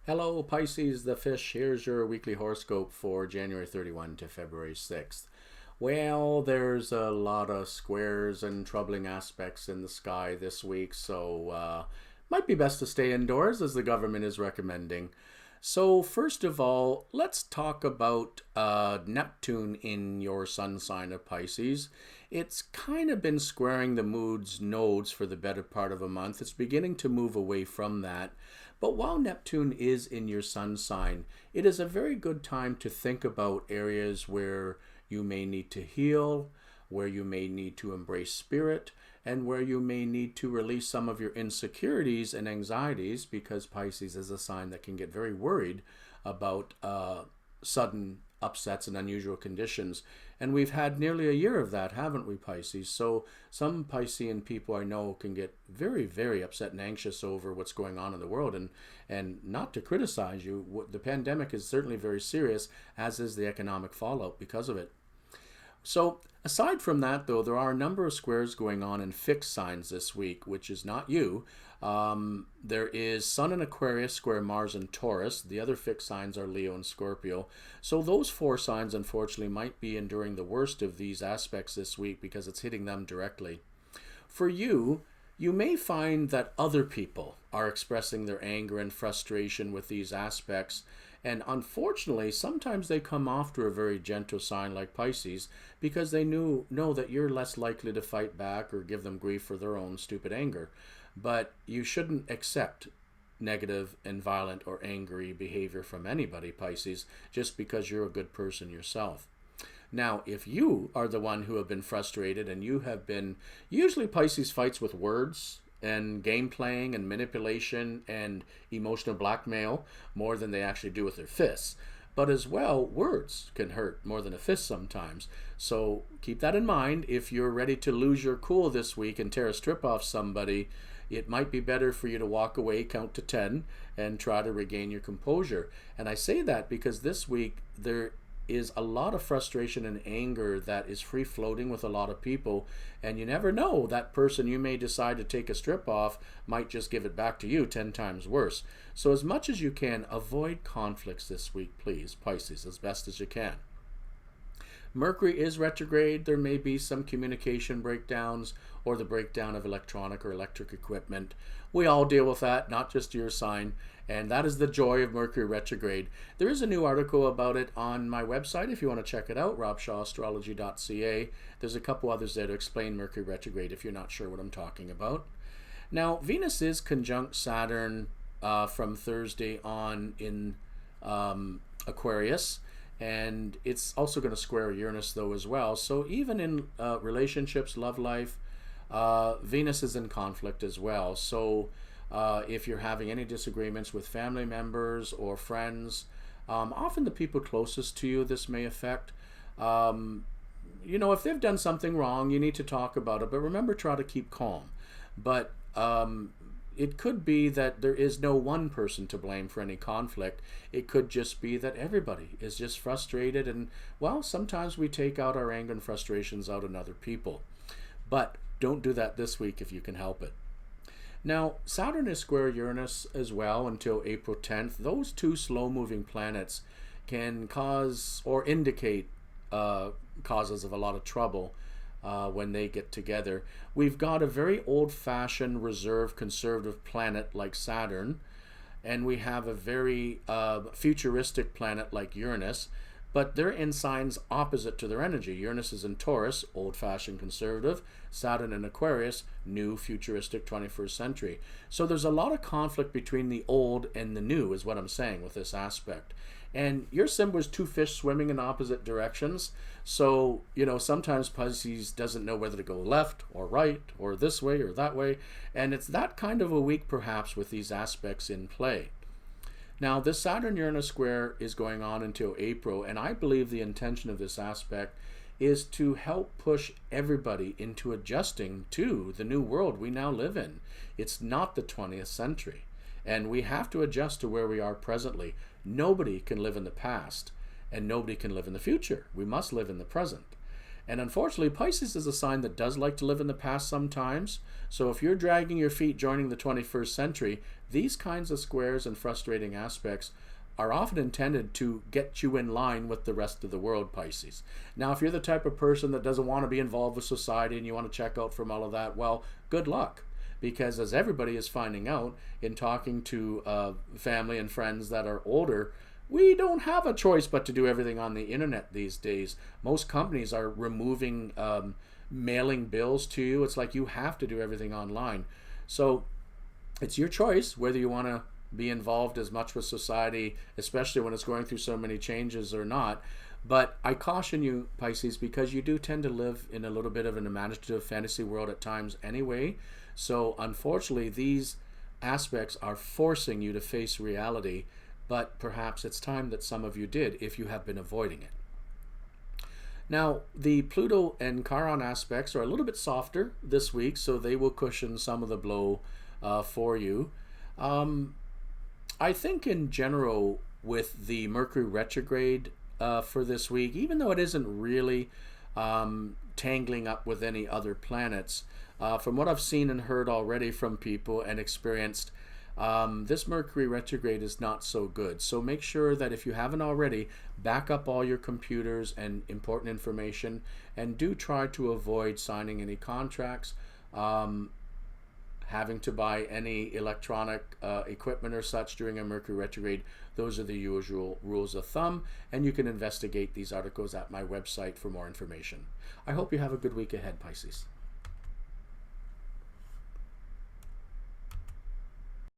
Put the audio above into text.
Hello, Pisces the Fish. Here's your weekly horoscope for January 31 to February 6th. Well, there's a lot of squares and troubling aspects in the sky this week, so might be best to stay indoors as the government is recommending. So, first of all, let's talk about Neptune in your sun sign of Pisces. It's kind of been squaring the mood's nodes for the better part of a month. It's beginning to move away from that. But while Neptune is in your sun sign, it is a very good time to think about areas where you may need to heal, where you may need to embrace spirit, and where you may need to release some of your insecurities and anxieties, because Pisces is a sign that can get very worried about sudden upsets and unusual conditions. And we've had nearly a year of that, haven't we, Pisces? So some Piscean people I know can get very, very upset and anxious over what's going on in the world. And not to criticize you, the pandemic is certainly very serious, as is the economic fallout because of it. So aside from that, though, there are a number of squares going on in fixed signs this week, which is not you. There is Sun in Aquarius square Mars in Taurus. The other fixed signs are Leo and Scorpio. So those four signs, unfortunately, might be enduring the worst of these aspects this week because it's hitting them directly. For you, you may find that other people are expressing their anger and frustration with these aspects, and unfortunately, sometimes they come off to a very gentle sign like Pisces because they know that you're less likely to fight back or give them grief for their own stupid anger. But you shouldn't accept negative and violent or angry behavior from anybody, Pisces, just because you're a good person yourself. Now, if you are the one who have been frustrated and you have been, usually Pisces fights with words and game playing and manipulation and emotional blackmail more than they actually do with their fists. But as well, words can hurt more than a fist sometimes. So keep that in mind. If you're ready to lose your cool this week and tear a strip off somebody, it might be better for you to walk away, count to 10, and try to regain your composure. And I say that because this week there is a lot of frustration and anger that is free floating with a lot of people, and you never know, that person you may decide to take a strip off might just give it back to you 10 times worse. So as much as you can, avoid conflicts this week, please, Pisces, as best as you can. Mercury is retrograde. There may be some communication breakdowns or the breakdown of electronic or electric equipment. We all deal with that, not just your sign. And that is the joy of Mercury retrograde. There is a new article about it on my website if you want to check it out, RobShawAstrology.ca. There's a couple others there to explain Mercury retrograde if you're not sure what I'm talking about. Now, Venus is conjunct Saturn from Thursday on in Aquarius. And it's also going to square Uranus, though, as well. So even in relationships, love life, Venus is in conflict as well. So if you're having any disagreements with family members or friends, often the people closest to you this may affect. If they've done something wrong, you need to talk about it. But remember, try to keep calm. But it could be that there is no one person to blame for any conflict. It could just be that everybody is just frustrated, and, well, sometimes we take out our anger and frustrations out on other people. But don't do that this week if you can help it. Now, Saturn is square Uranus as well until April 10th. Those two slow-moving planets can cause or indicate causes of a lot of trouble when they get together. We've got a very old-fashioned, reserved, conservative planet like Saturn, and we have a very futuristic planet like Uranus, but they're in signs opposite to their energy. Uranus is in Taurus, old-fashioned, conservative. Saturn in Aquarius, new, futuristic, 21st century. So there's a lot of conflict between the old and the new, is what I'm saying with this aspect. And your symbol is two fish swimming in opposite directions. So, sometimes Pisces doesn't know whether to go left or right or this way or that way. And it's that kind of a week, perhaps, with these aspects in play. Now, this Saturn-Uranus square is going on until April, and I believe the intention of this aspect is to help push everybody into adjusting to the new world we now live in. It's not the 20th century, and we have to adjust to where we are presently. Nobody can live in the past, and nobody can live in the future. We must live in the present. And unfortunately, Pisces is a sign that does like to live in the past sometimes. So if you're dragging your feet joining the 21st century, these kinds of squares and frustrating aspects are often intended to get you in line with the rest of the world, Pisces. Now, if you're the type of person that doesn't want to be involved with society and you want to check out from all of that, well, good luck. Because as everybody is finding out in talking to family and friends that are older, we don't have a choice but to do everything on the internet these days. Most companies are removing mailing bills to you. It's like you have to do everything online. So it's your choice whether you want to be involved as much with society, especially when it's going through so many changes, or not. But I caution you, Pisces, because you do tend to live in a little bit of an imaginative fantasy world at times anyway. So unfortunately, these aspects are forcing you to face reality, but perhaps it's time that some of you did if you have been avoiding it. Now, the Pluto and Chiron aspects are a little bit softer this week, so they will cushion some of the blow for you. I think in general, with the Mercury retrograde for this week, even though it isn't really tangling up with any other planets, from what I've seen and heard already from people and experienced, this Mercury retrograde is not so good. So make sure that if you haven't already, back up all your computers and important information, and do try to avoid signing any contracts, having to buy any electronic equipment or such during a Mercury retrograde. Those are the usual rules of thumb, and you can investigate these articles at my website for more information. I hope you have a good week ahead, Pisces.